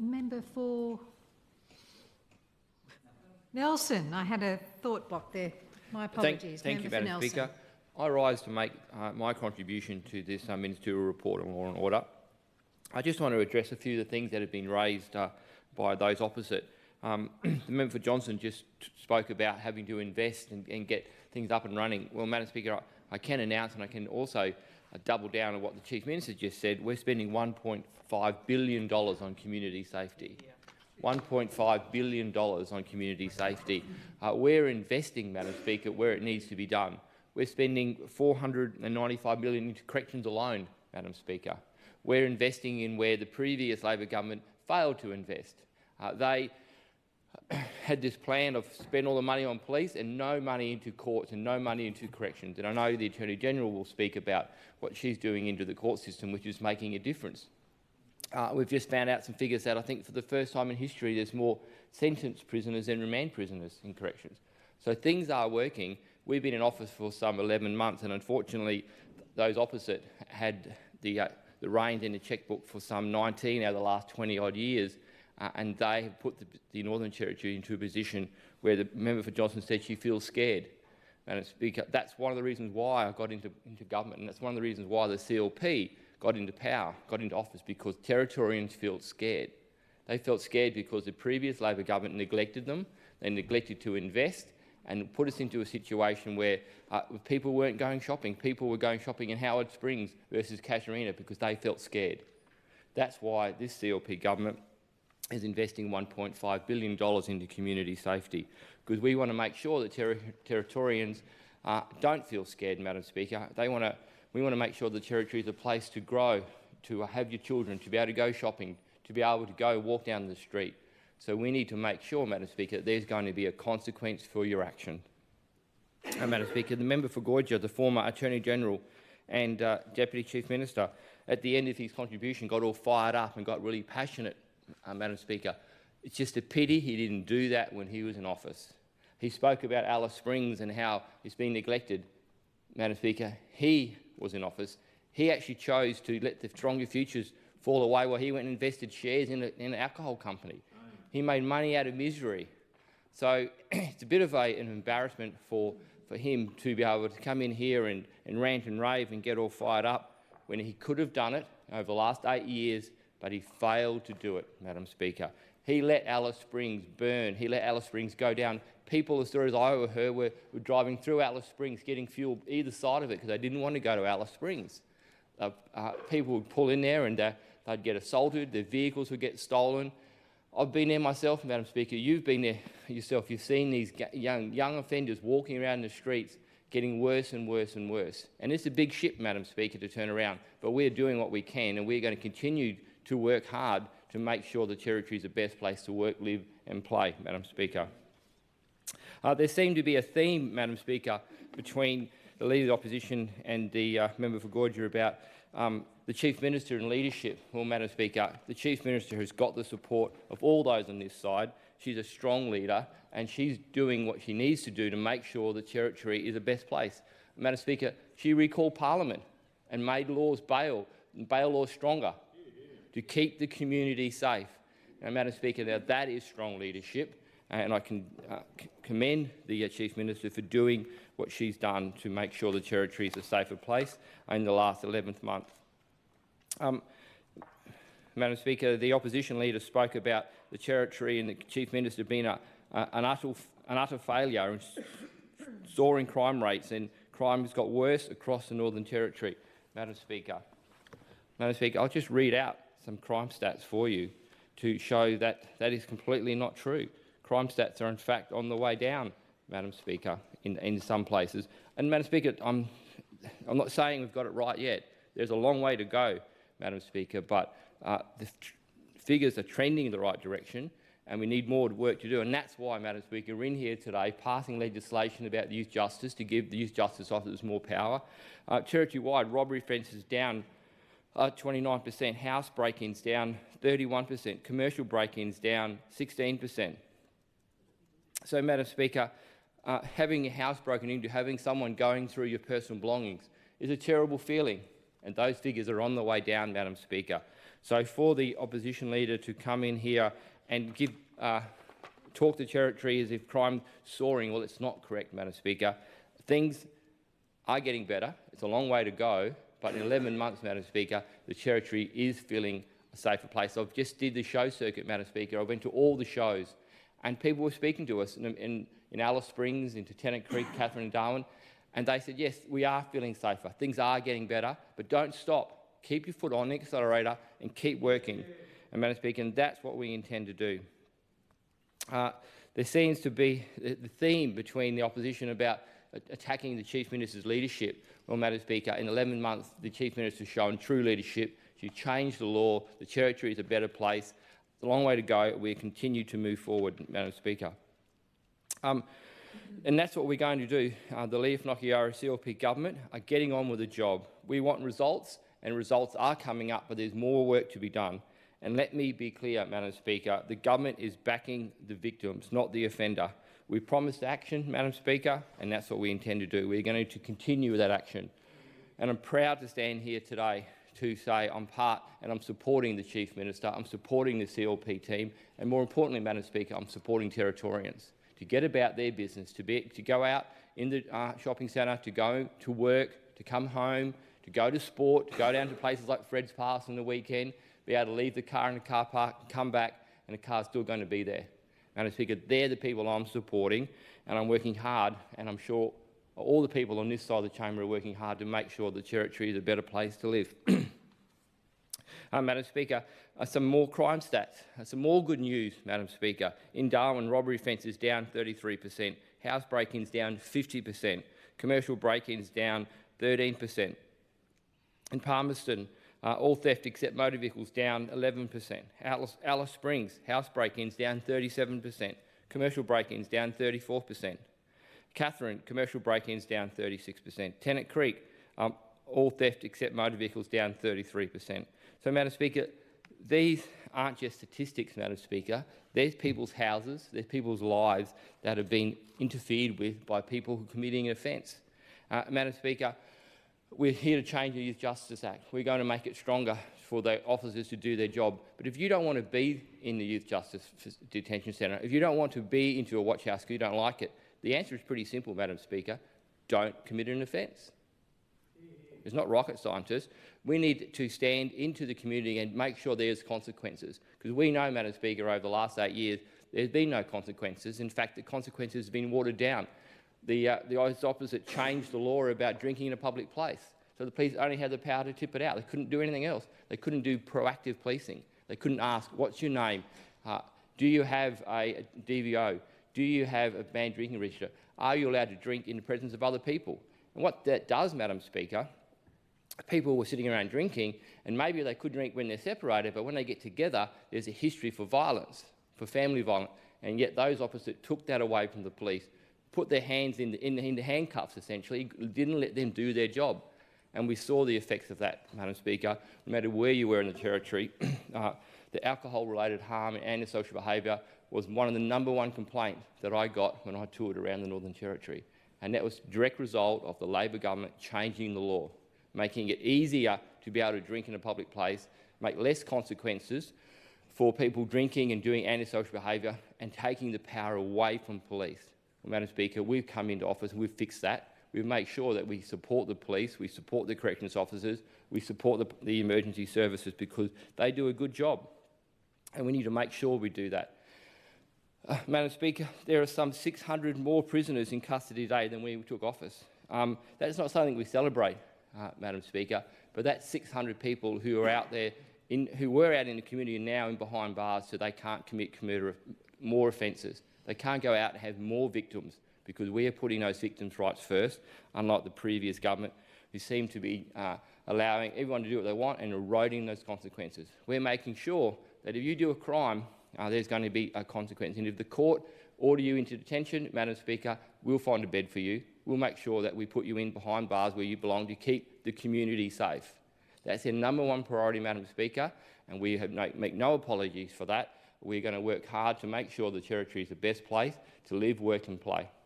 Member for Nelson. I had a thought block there. My apologies. Thank you, Madam Speaker. I rise to make my contribution to this ministerial report on law and order. I just want to address a few of the things that have been raised by those opposite. The member for Johnson just spoke about having to invest and get things up and running. Well, Madam Speaker, I can announce, and I can also double down on what the Chief Minister just said. We're spending $1.5 billion on community safety. $1.5 billion on community safety. We're investing, Madam Speaker, where it needs to be done. We're spending $495 million into corrections alone, Madam Speaker. We're investing in where the previous Labor government failed to invest. They had this plan of spend all the money on police and no money into courts and no money into corrections. And I know the Attorney-General will speak about what she's doing into the court system, which is making a difference. We've just found out some figures that I think for the first time in history there's more sentenced prisoners than remand prisoners in corrections. So things are working. We've been in office for some 11 months, and unfortunately those opposite had the reins in the chequebook for some 19 out of the last 20-odd years, and they have put the Northern Territory into a position where the member for Johnson said she feels scared. Madam Speaker, that's one of the reasons why I got into government, and that's one of the reasons why the CLP got into power, got into office, because Territorians felt scared. They felt scared because the previous Labor government neglected them. They neglected to invest and put us into a situation where people weren't going shopping. People were going shopping in Howard Springs versus Casuarina because they felt scared. That's why this CLP government is investing $1.5 billion into community safety, because we want to make sure that Territorians don't feel scared, Madam Speaker. We want to make sure the Territory is a place to grow, to have your children, to be able to go shopping, to be able to go walk down the street. So we need to make sure, Madam Speaker, that there's going to be a consequence for your action. Madam Speaker, the member for 𝙍𝙀𝙇𝙀𝙑, the former Attorney-General and Deputy Chief Minister, at the end of his contribution got all fired up and got really passionate, Madam Speaker. It's just a pity he didn't do that when he was in office. He spoke about Alice Springs and how it's been neglected. Madam Speaker, he was in office. He actually chose to let the Stronger Futures fall away while he went and invested shares in an alcohol company. He made money out of misery. So it's a bit of an embarrassment for him to be able to come in here and rant and rave and get all fired up when he could have done it over the last 8 years, but he failed to do it, Madam Speaker. He let Alice Springs burn. He let Alice Springs go down. People, the stories I overheard, were driving through Alice Springs getting fuel either side of it because they didn't want to go to Alice Springs. People would pull in there and they'd get assaulted, their vehicles would get stolen. I've been there myself, Madam Speaker. You've been there yourself. You've seen these young offenders walking around the streets getting worse and worse and worse. And it's a big ship, Madam Speaker, to turn around. But we're doing what we can, and we're going to continue to work hard to make sure the Territory is the best place to work, live and play, Madam Speaker. There seemed to be a theme, Madam Speaker, between the Leader of the Opposition and the member for 𝙍𝙀𝙇𝙀 about the Chief Minister and leadership. Well, Madam Speaker, the Chief Minister has got the support of all those on this side. She's a strong leader and she's doing what she needs to do to make sure the Territory is the best place. Madam Speaker, she recalled Parliament and made bail laws stronger to keep the community safe. Now, Madam Speaker, now that is strong leadership. And I can commend the Chief Minister for doing what she's done to make sure the Territory is a safer place in the last 11th month. Madam Speaker, the opposition leader spoke about the Territory and the Chief Minister being an utter failure and soaring crime rates, and crime has got worse across the Northern Territory. Madam Speaker, I'll just read out some crime stats for you to show that that is completely not true. Crime stats are in fact on the way down, Madam Speaker, in some places. And Madam Speaker, I'm not saying we've got it right yet. There's a long way to go, Madam Speaker, but the figures are trending in the right direction and we need more work to do. And that's why, Madam Speaker, we're in here today passing legislation about youth justice to give the youth justice officers more power. Territory-wide, robbery offences down 29%, house break-ins down 31%, commercial break-ins down 16%. So, Madam Speaker, having your house broken into, having someone going through your personal belongings is a terrible feeling. and those figures are on the way down, Madam Speaker. So for the opposition leader to come in here and talk the Territory as if crime's soaring, well, it's not correct, Madam Speaker. Things are getting better. It's a long way to go, but in 11 months, Madam Speaker, the Territory is feeling a safer place. I've just did the show circuit, Madam Speaker. I went to all the shows, and people were speaking to us in Alice Springs, into Tennant Creek, Katherine and Darwin, and they said, yes, we are feeling safer. Things are getting better, but don't stop. Keep your foot on the accelerator and keep working. And, Madam Speaker, and that's what we intend to do. There seems to be the theme between the opposition about attacking the Chief Minister's leadership. Well, Madam Speaker, in 11 months, the Chief Minister has shown true leadership. She changed the law. The Territory is a better place. It's a long way to go. We continue to move forward, Madam Speaker. And that's what we're going to do. The 𝙍𝙀𝒑𝒂𝒃 government are getting on with the job. We want results, and results are coming up, but there's more work to be done. And let me be clear, Madam Speaker, the government is backing the victims, not the offender. We promised action, Madam Speaker, and that's what we intend to do. We're going to continue with that action. And I'm proud to stand here today to say I'm part and I'm supporting the Chief Minister, I'm supporting the CLP team, and more importantly, Madam Speaker, I'm supporting Territorians to get about their business, to go out in the shopping centre, to go to work, to come home, to go to sport, to go down to places like Fred's Pass on the weekend, be able to leave the car in the car park, come back, and the car's still going to be there. Madam Speaker, they're the people I'm supporting, and I'm working hard, and I'm sure all the people on this side of the chamber are working hard to make sure the Territory is a better place to live. Madam Speaker, some more crime stats, some more good news, Madam Speaker. In Darwin, robbery offences down 33%, house break-ins down 50%, commercial break-ins down 13%. In Palmerston, all theft except motor vehicles down 11%. Alice Springs, house break-ins down 37%, commercial break-ins down 34%. Katherine, commercial break-ins down 36%. Tennant Creek, all theft except motor vehicles down 33%. So, Madam Speaker, these aren't just statistics, Madam Speaker. There's people's houses, there's people's lives that have been interfered with by people who are committing an offence. Madam Speaker, we're here to change the Youth Justice Act. We're going to make it stronger for the officers to do their job. But if you don't want to be in the Youth Justice Detention Centre, if you don't want to be into a watch house because you don't like it, the answer is pretty simple, Madam Speaker. Don't commit an offence. It's not rocket scientists. We need to stand into the community and make sure there's consequences. Because we know, Madam Speaker, over the last 8 years, there's been no consequences. In fact, the consequences have been watered down. The opposite changed the law about drinking in a public place. So the police only had the power to tip it out. They couldn't do anything else. They couldn't do proactive policing. They couldn't ask, what's your name? Do you have a DVO? Do you have a banned drinking register? Are you allowed to drink in the presence of other people? And what that does, Madam Speaker, people were sitting around drinking, and maybe they could drink when they're separated, but when they get together, there's a history for violence, for family violence, and yet those opposite took that away from the police, put their hands in the handcuffs, essentially, didn't let them do their job. And we saw the effects of that, Madam Speaker. No matter where you were in the Territory, the alcohol-related harm and antisocial behaviour was one of the #1 complaints that I got when I toured around the Northern Territory. And that was a direct result of the Labor government changing the law, making it easier to be able to drink in a public place, make less consequences for people drinking and doing antisocial behaviour, and taking the power away from police. Well, Madam Speaker, we've come into office and we've fixed that. We've made sure that we support the police, we support the corrections officers, we support the emergency services because they do a good job. And we need to make sure we do that. Madam Speaker, there are some 600 more prisoners in custody today than when we took office. That's not something we celebrate, Madam Speaker, but that's 600 people who are out there, who were out in the community and now in behind bars, so they can't commit more offences. They can't go out and have more victims because we are putting those victims' rights first, unlike the previous government, who seem to be allowing everyone to do what they want and eroding those consequences. We're making sure that if you do a crime, there's going to be a consequence. And if the court order you into detention, Madam Speaker, we'll find a bed for you. We'll make sure that we put you in behind bars where you belong to keep the community safe. That's their #1 priority, Madam Speaker, and we make no apologies for that. We're going to work hard to make sure the Territory is the best place to live, work and play.